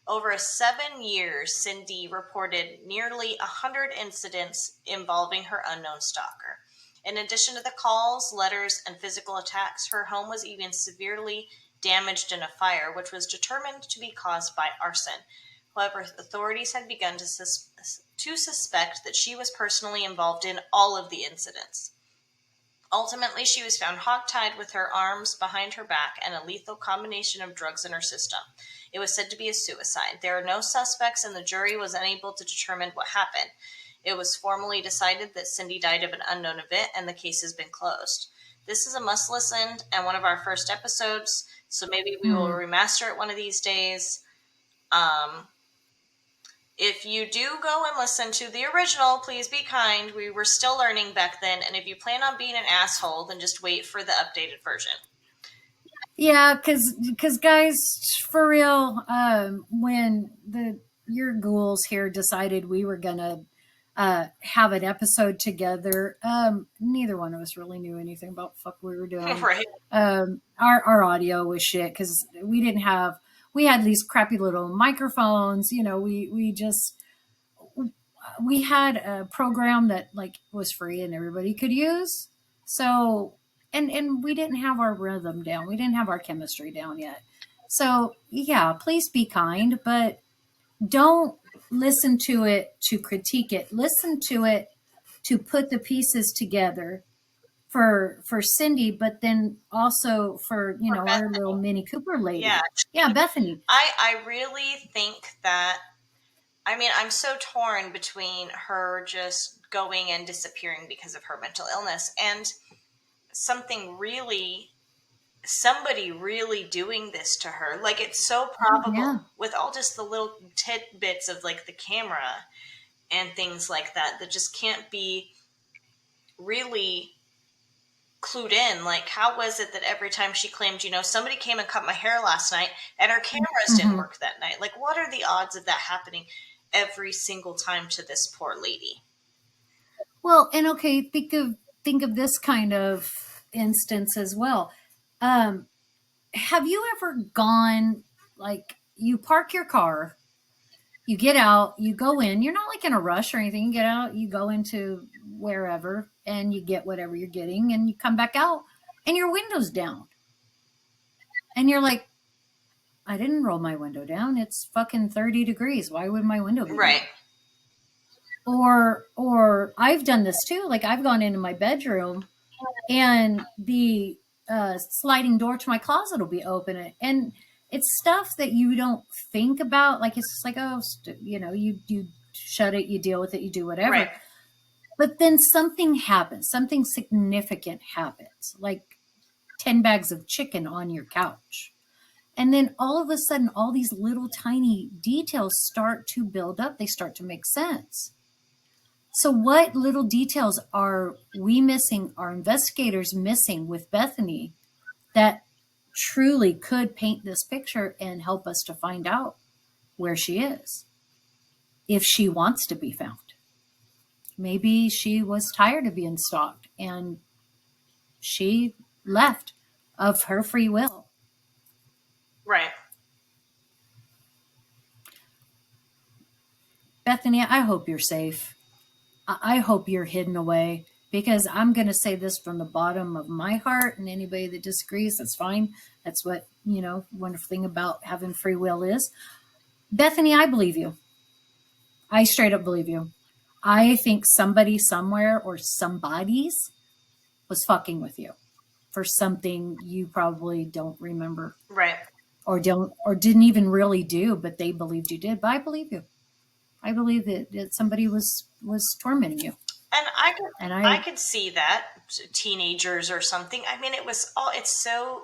Over 7 years, Cindy reported nearly 100 incidents involving her unknown stalker. In addition to the calls, letters, and physical attacks, her home was even severely damaged in a fire, which was determined to be caused by arson. However, authorities had begun to suspect that she was personally involved in all of the incidents. Ultimately, she was found hogtied with her arms behind her back and a lethal combination of drugs in her system. It was said to be a suicide. There are no suspects, and the jury was unable to determine what happened. It was formally decided that Cindy died of an unknown event, and the case has been closed. This is a must listen and one of our first episodes, so maybe we will Hmm. remaster it one of these days. If you do go and listen to the original, please be kind. We were still learning back then, and if you plan on being an asshole, then just wait for the updated version. Yeah, because guys, for real, when your ghouls here decided we were gonna have an episode together, neither one of us really knew anything about fuck we were doing. Right. Our audio was shit because we had these crappy little microphones. We had a program that like was free and everybody could use. So and we didn't have our rhythm down. We didn't have our chemistry down yet. So yeah, please be kind, but don't listen to it to critique it. Listen to it to put the pieces together for Cindy, but then also for For our little Bethany. Mini Cooper Yeah. lady. Yeah, Bethany. I really think that, I mean, I'm so torn between her just going and disappearing because of her mental illness and something really, somebody really doing this to her. Like, it's so Oh yeah. probable with all just the little tidbits of like the camera and things like that that just can't be really clued in. Like, how was it that every time she claimed, somebody came and cut my hair last night and her cameras didn't Hmm. work that night? Like, what are the odds of that happening every single time to this poor lady? Well, and okay, think of this kind of instance as well. Um, have you ever gone, like, you park your car, you get out, you go in, you're not like in a rush or anything. You get out, you go into wherever, and you get whatever you're getting, and you come back out, and your window's down, and you're like, I didn't roll my window down. It's fucking 30 degrees. Why would my window be Right. down? Or I've done this too. Like, I've gone into my bedroom, and the sliding door to my closet will be open, and it's stuff that you don't think about. Like, it's just like, oh, you shut it, you deal with it, you do Right. whatever. But then something happens, something significant happens, like 10 bags of chicken on your couch. And then all of a sudden, all these little tiny details start to build up. They start to make sense. So, what little details are we missing, are investigators missing with Bethany, that truly could paint this picture and help us to find out where she is, if she wants to be found? Maybe she was tired of being stalked and she left of her free will. Right. Bethany, I hope you're safe. I hope you're hidden away, because I'm going to say this from the bottom of my heart, and anybody that disagrees, that's fine. That's what, wonderful thing about having free will is. Bethany, I believe you. I straight up believe you. I think somebody somewhere, or somebody's, was fucking with you for something you probably don't remember, Right. or didn't even really do, but they believed you did. But I believe you. I believe that somebody was tormenting you. And And I I could see that, teenagers or something. I mean, it's so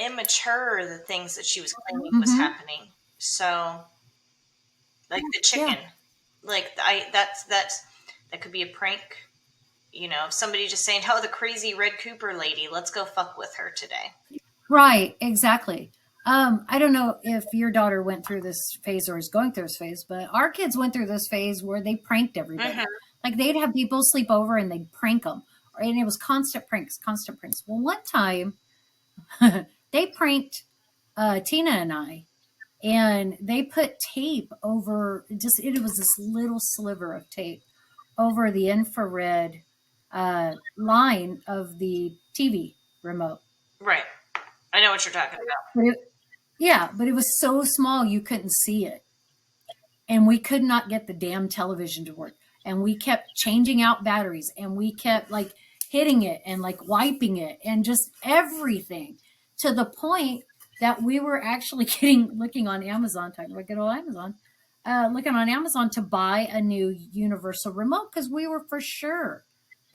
immature, the things that she was claiming was mhm, happening. So, like the chicken, yeah. like that could be a prank. Somebody just saying, "Oh, the crazy Red Cooper lady, let's go fuck with her today." Right, exactly. I don't know if your daughter went through this phase or is going through this phase, but our kids went through this phase where they pranked Hmm. everybody. Like, they'd have people sleep over and they'd prank them, and it was constant pranks, constant pranks. Well, one time they pranked Tina and I, and they put tape over, just, it was this little sliver of tape over the infrared line of the TV remote. Right. I know what you're talking about. But yeah, but it was so small you couldn't see it. And we could not get the damn television to work. And we kept changing out batteries, and we kept, like, hitting it and like wiping it and just everything, to the point that we were actually looking on Amazon, talking about good old Amazon, looking on Amazon to buy a new universal remote, because we were for sure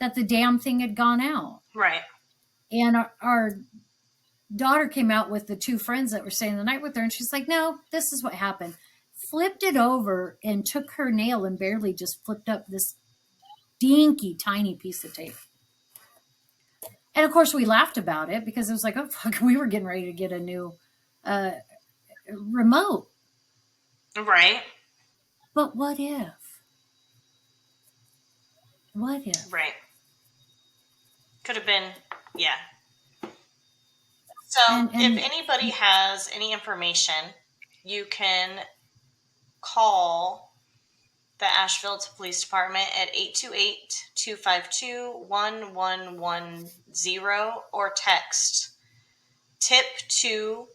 that the damn thing had gone out. Right. And our daughter came out with the two friends that were staying the night with her, and she's like, no, this is what happened. Flipped it over and took her nail and barely just flipped up this dinky tiny piece of tape. And of course, we laughed about it because it was like, oh, fuck, we were getting ready to get a new uh, remote. Right. But what if? What if? Right. Could have been. Yeah. So, if And anybody has any information, you can call the Asheville Police Department at 828-252-1110 or text tip to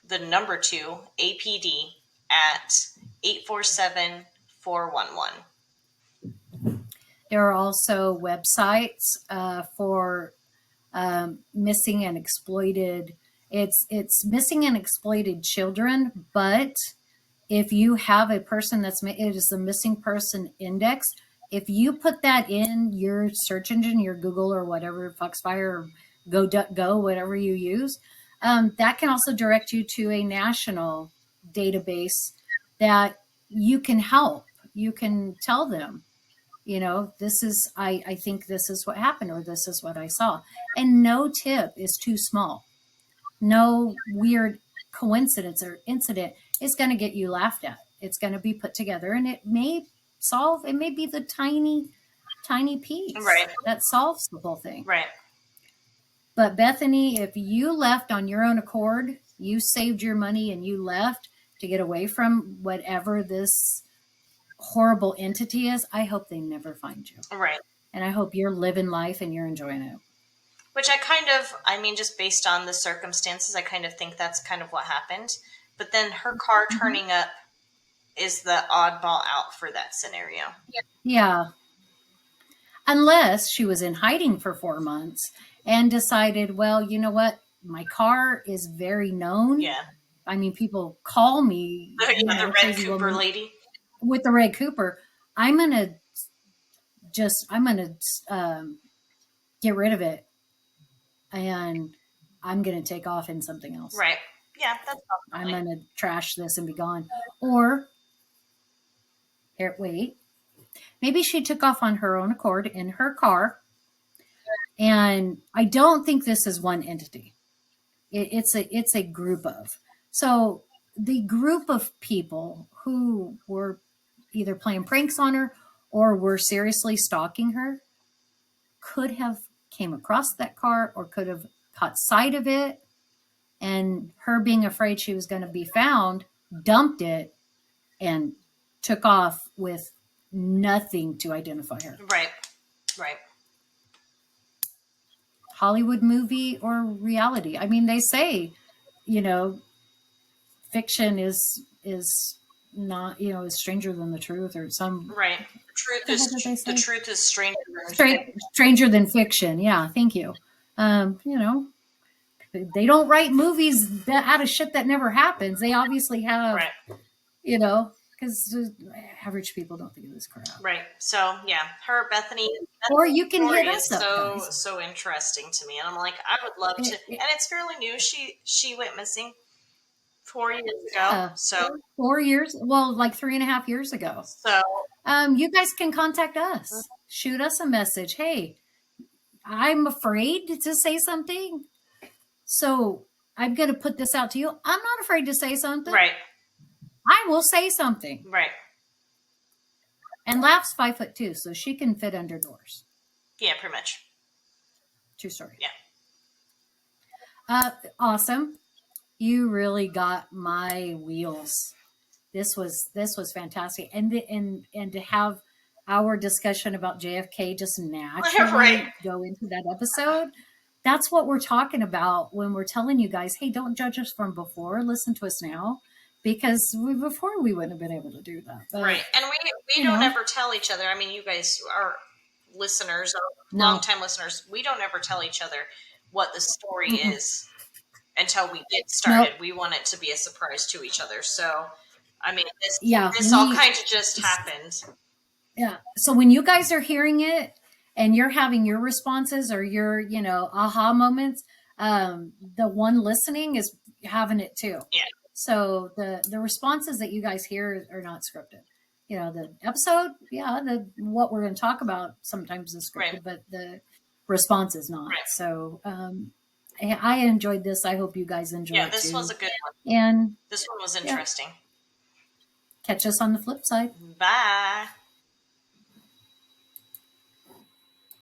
the number 2 APD at 847-411. There are also websites for missing and exploited. It's missing and exploited children, but if you have a person it is the missing person index. If you put that in your search engine, your Google or whatever, Foxfire or GoDuckGo, whatever you use, that can also direct you to a national database that you can help. You can tell them, this is, I think this is what happened, or this is what I saw. And no tip is too small. No weird coincidence or incident is going to get you laughed at. It's going to be put together, and it may be the tiny piece that solves the whole thing. Right. But Bethany, if you left on your own accord, you saved your money and you left to get away from whatever this horrible entity is, I hope they never find you. Right. And I hope you're living life and you're enjoying it. Which just based on the circumstances, I kind of think that's kind of what happened. But then her car turning up is the oddball out for that scenario. Yeah. Unless she was in hiding for 4 months and decided, well, you know what? My car is very known. Yeah. I mean, people call me. The Red Cooper lady. With the Red Cooper. I'm going to get rid of it. And I'm going to take off in something else. Right. Yeah, that's possible. I'm going to trash this and be gone. Or, here, wait. Maybe she took off on her own accord in her car. And I don't think this is one entity. It's a group of. So the group of people who were either playing pranks on her or were seriously stalking her could have came across that car or could have caught sight of it, and her being afraid she was going to be found, dumped it and took off with nothing to identify her. Right. Hollywood movie or reality. I mean, they say, fiction is not, is stranger than the truth, or some. Right. The truth is stranger than fiction. Yeah. Thank you. They don't write movies out of shit that never happens. They obviously have, because average people don't think of this crap. Right. So yeah, her Bethany or you can hit us up. So interesting to me, and I'm like, I would love to. And it's fairly new. She went missing 4 years ago. So 4 years. Well, like 3.5 years ago. So you guys can contact us. Shoot us a message. Hey, I'm afraid to say something, so I'm going to put this out to you. I'm not afraid to say something. Right. I will say something. Right. And Laugh's 5'2", so she can fit under doors. Yeah, pretty much. True story. Yeah. Awesome. You really got my wheels. This was fantastic, and to have our discussion about JFK just naturally go into that episode. That's what we're talking about when we're telling you guys, hey, don't judge us from before. Listen to us now. Because before we wouldn't have been able to do that. But, right. And we don't ever tell each other. I mean, you guys are listeners, long-time listeners. We don't ever tell each other what the story is until we get started. Nope. We want it to be a surprise to each other. So, I mean, this all kind of just happened. Yeah. So when you guys are hearing it and you're having your responses or your, aha moments, the one listening is having it too. Yeah. So the responses that you guys hear are not scripted. The episode, what we're going to talk about sometimes is scripted, but the response is not. Right. So I enjoyed this. I hope you guys enjoyed it. Yeah, this was a good one. And this one was interesting. Catch us on the flip side. Bye.